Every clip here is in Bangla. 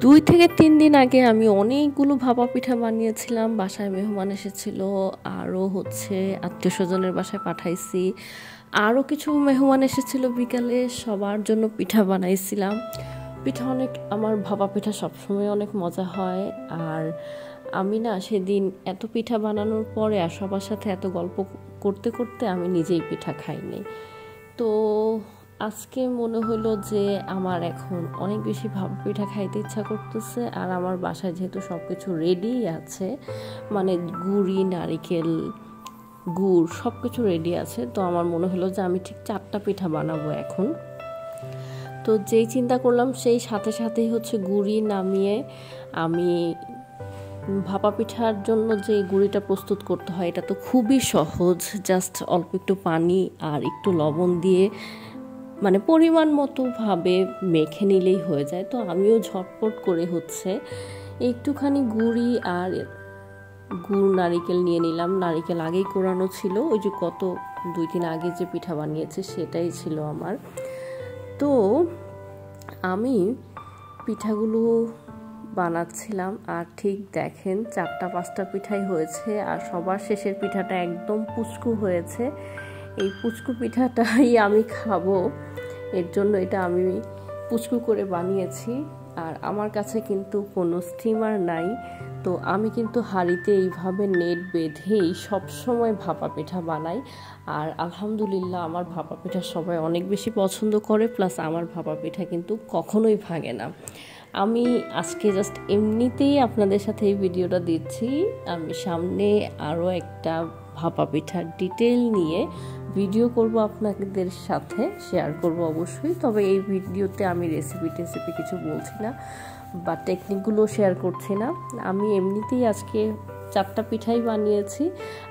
2 থেকে 3 দিন আগে আমি অনেকগুলো ভাপা পিঠা বানিয়েছিলাম। বাসায় মেহমান এসেছিল, আরও আত্মীয়স্বজনের বাসায় পাঠাইছি। আরও কিছু মেহমান এসেছিল বিকালে, সবার জন্য পিঠা বানাইছিলাম। পিঠা আমার ভাপা পিঠা সবসময় অনেক মজা হয়। আর আমি না সেদিন এত পিঠা বানানোর পরে আর সবার সাথে এত গল্প করতে করতে আমি নিজেই পিঠা খাইনি। তো আজকে মনে হলো যে আমার এখন অনেক বেশি ভাপা পিঠা খাইতে ইচ্ছা করতেছে। আর আমার বাসায় যেহেতু সব কিছু রেডি আছে, মানে গুড়ি, নারিকেল, গুড় সব কিছু রেডি আছে, তো আমার মনে হলো যে আমি ঠিক 4টা পিঠা বানাবো এখন। তো যেই চিন্তা করলাম সেই সাথে সাথেই গুড়ি নামিয়ে আমি ভাপা পিঠার জন্য যে গুঁড়িটা প্রস্তুত করতে হয় এটা তো খুবই সহজ। জাস্ট অল্প একটু পানি আর একটু লবণ দিয়ে মানে পরিমাণ মতো ভাবে মেখে নিলেই হয়ে যায়। তো আমিও ঝটপট করে একটুখানি গুঁড়ি আর গুড় নারিকেল নিয়ে নিলাম। নারিকেল আগেই কোরানো ছিল, ওই যে 2-3 আগে যে পিঠা বানিয়েছে সেটাই ছিল আমার। তো আমি পিঠাগুলো বানাচ্ছিলাম আর ঠিক দেখেন 4টা-5টা পিঠাই হয়েছে। আর সবার শেষের পিঠাটা একদম পুচকু হয়েছে। এই পুচকু পিঠাটাই আমি খাবো, এর জন্য এটা আমি পুচকু করে বানিয়েছি। আর আমার কাছে কিন্তু কোনো স্টিমার নাই, তো আমি কিন্তু হাঁড়িতে এইভাবে নেট বেঁধেই সবসময় ভাপা পিঠা বানাই। আর আলহামদুলিল্লাহ আমার ভাপা পিঠা সবাই অনেক বেশি পছন্দ করে, প্লাস আমার ভাপা পিঠা কিন্তু কখনোই ভাঙে না। আমি আজকে জাস্ট এমনিতেই আপনাদের সাথে এই ভিডিওটা দিচ্ছি। আমি সামনে আরও একটা ভাপা পিঠার ডিটেল নিয়ে ভিডিও করব, আপনাদের সাথে শেয়ার করব অবশ্যই। তবে এই ভিডিওতে আমি রেসিপি কিছু বলছি না বা টেকনিকগুলো শেয়ার করছি না। আমি এমনিতেই আজকে 4টা পিঠাই বানিয়েছি।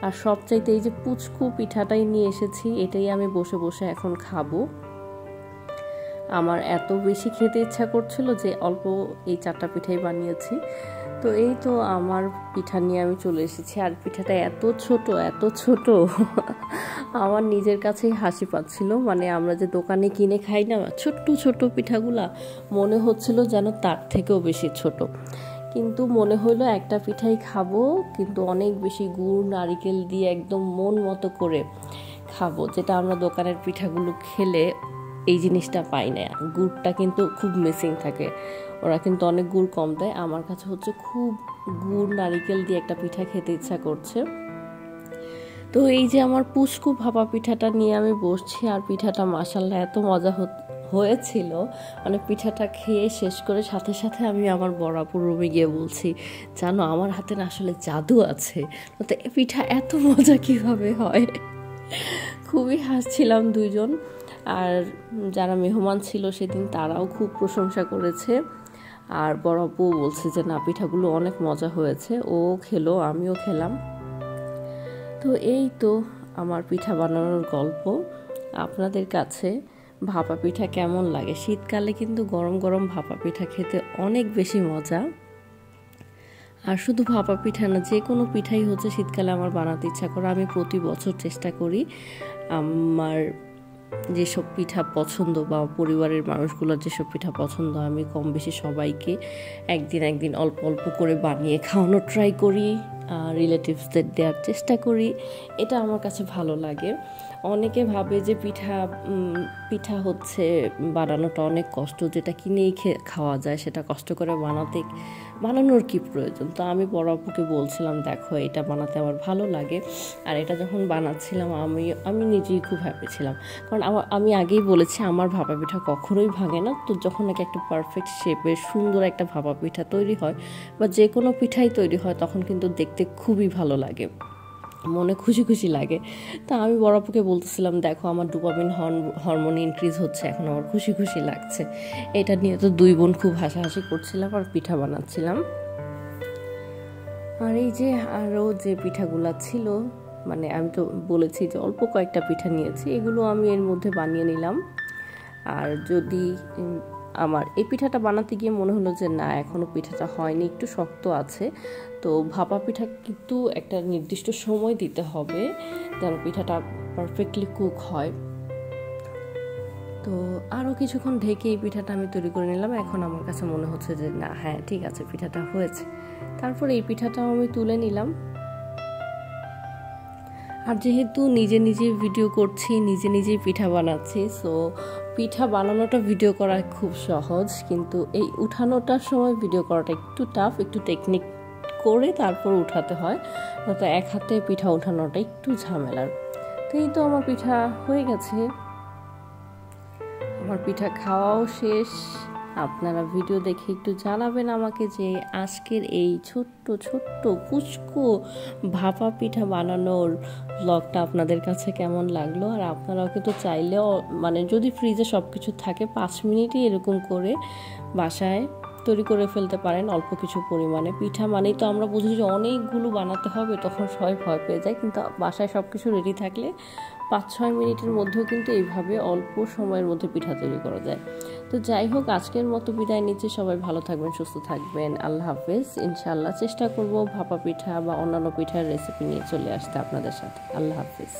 আর সবচাইতে এই যে পুচকু পিঠাটাই নিয়ে এসেছি, এটাই আমি বসে বসে এখন খাবো। আমার এত বেশি খেতে ইচ্ছা করছিল যে অল্প এই 4টা পিঠাই বানিয়েছি। তো এই তো আমার পিঠা নিয়ে আমি চলে এসেছি। আর পিঠাটা এত ছোট আমার নিজের কাছেই হাসি পাচ্ছিল। মানে আমরা যে দোকানে কিনে খাই না ছোট পিঠাগুলা, মনে হচ্ছিল যেন তার থেকেও বেশি ছোট। কিন্তু মনে হলো একটা পিঠাই খাবো, কিন্তু অনেক বেশি গুড় নারিকেল দিয়ে একদম মন মতো করে খাবো, যেটা আমরা দোকানের পিঠাগুলো খেলে এই জিনিসটা পাই না। গুড়টা কিন্তু খুব মিসিং থাকে, ওরা কিন্তু অনেক গুড় কম দেয়। আমার কাছে খুব গুড় নারিকেল দিয়ে একটা পিঠা খেতে ইচ্ছা করছে। তো এই যে আমার পুচকু ভাপা পিঠাটা নিয়ে আমি বসছি, আর পিঠাটা মাশাআল্লাহ এত মজা হয়েছিল। মানে পিঠাটা খেয়ে শেষ করে সাথে সাথে আমি আমার বড় আপুর রুমে গিয়ে বলছি, জানো আমার হাতে না আসলে জাদু আছে, তো পিঠা এত মজা কিভাবে হয়। খুবই হাসছিলাম দুইজন। আর যারা মেহমান ছিল সেদিন তারাও খুব প্রশংসা করেছে। আর বড় আপু বলছে যে না, পিঠাগুলো অনেক মজা হয়েছে। ও খেলো, আমিও খেলাম। তো এই তো আমার পিঠা বানানোর গল্প। আপনাদের কাছে ভাপা পিঠা কেমন লাগে? শীতকালে কিন্তু গরম গরম ভাপা পিঠা খেতে অনেক বেশি মজা। আর শুধু ভাপা পিঠা না, যে কোনো পিঠাই শীতকালে আমার বানাতে ইচ্ছা করে। আমি প্রতি বছর চেষ্টা করি আমার যেসব পিঠা পছন্দ বা পরিবারের মানুষগুলোর যেসব পিঠা পছন্দ, আমি কম বেশি সবাইকে একদিন অল্প অল্প করে বানিয়ে খাওয়ানোর ট্রাই করি, রিলেটিভসদের দেওয়ার চেষ্টা করি। এটা আমার কাছে ভালো লাগে। অনেকে ভাবে যে পিঠা বানানোটা অনেক কষ্ট, যেটা কিনেই খাওয়া যায় সেটা কষ্ট করে বানানোর কি প্রয়োজন। তো আমি বড় আপুকে বলছিলাম, দেখো এটা বানাতে আমার ভালো লাগে। আর এটা যখন বানাচ্ছিলাম আমি নিজেই খুব হ্যাপি ছিলাম, কারণ আমি আগেই বলেছি আমার ভাপা পিঠা কখনোই ভাঙে না। তো যখন একটা পারফেক্ট শেপের সুন্দর একটা ভাপা পিঠা তৈরি হয় বা যে কোনো পিঠাই তৈরি হয়, তখন কিন্তু দেখতে খুবই ভালো লাগে, মনে খুশি লাগে। তা আমি বড় আপুকে বলতেছিলাম, দেখো আমার ডোপামিন হরমোন ইনক্রিজ হচ্ছে, এখন আমার খুশি লাগছে। এটা নিয়ে তো 2 বোন খুব হাসাহাসি করছিলাম আর পিঠা বানাচ্ছিলাম। আর এই যে আরও যে পিঠাগুলা ছিল, মানে আমি তো বলেছি যে অল্প কয়েকটা পিঠা নিয়েছি, এগুলো আমি এর মধ্যে বানিয়ে নিলাম। আর যদি আমার এই পিঠাটা বানাতে গিয়ে মনে হলো যে না, এখনও পিঠাটা হয়নি, একটু শক্ত আছে। তো ভাপা পিঠা কিন্তু একটা নির্দিষ্ট সময় দিতে হবে যেন পিঠাটা পারফেক্টলি কুক হয়। তো আরও কিছুক্ষণ ঢেকে এই পিঠাটা আমি তৈরি করে নিলাম। এখন আমার কাছে মনে হচ্ছে যে না, হ্যাঁ ঠিক আছে, পিঠাটা হয়েছে। তারপর এই পিঠাটাও আমি তুলে নিলাম। আর যেহেতু নিজে নিজে ভিডিও করছি, নিজে নিজেই পিঠা বানাচ্ছি, সো পিঠা বানানোটা ভিডিও করা খুব সহজ, কিন্তু এই উঠানোটার সময় ভিডিও করাটা একটু টাফ, একটু টেকনিক করে তারপর উঠাতে হয়, তো এক হাতে পিঠা উঠানোটা একটু ঝামেলার। তো এই তো আমার পিঠা হয়ে গেছে, আমার পিঠা খাওয়াও শেষ। আপনারা ভিডিও দেখে একটু জানাবেন আমাকে যে আজকের এই ছোট্ট ছোট্ট কুচকো ভাপা পিঠা বানানোর ব্লগটা আপনাদের কাছে কেমন লাগলো। আর আপনারাও কিন্তু চাইলেও মানে যদি ফ্রিজে সব কিছু থাকে 5 মিনিটই এরকম করে বাসায় তৈরি করে ফেলতে পারেন অল্প কিছু পরিমাণে। পিঠা মানেই তো আমরা বুঝি যে অনেকগুলো বানাতে হবে, তখন সবাই ভয় পেয়ে যায়, কিন্তু বাসায় সব কিছু রেডি থাকলে 5-6 মিনিটের মধ্যেও কিন্তু এইভাবে অল্প সময়ের মধ্যে পিঠা তৈরি করা যায়। তো যাই হোক, আজকের মতো বিদায় নিচ্ছি। সবাই ভালো থাকবেন, সুস্থ থাকবেন, আল্লাহ হাফেজ। ইনশাআল্লাহ চেষ্টা করব ভাপা পিঠা বা অন্যান্য পিঠার রেসিপি নিয়ে চলে আসতে আপনাদের সাথে। আল্লাহ হাফেজ।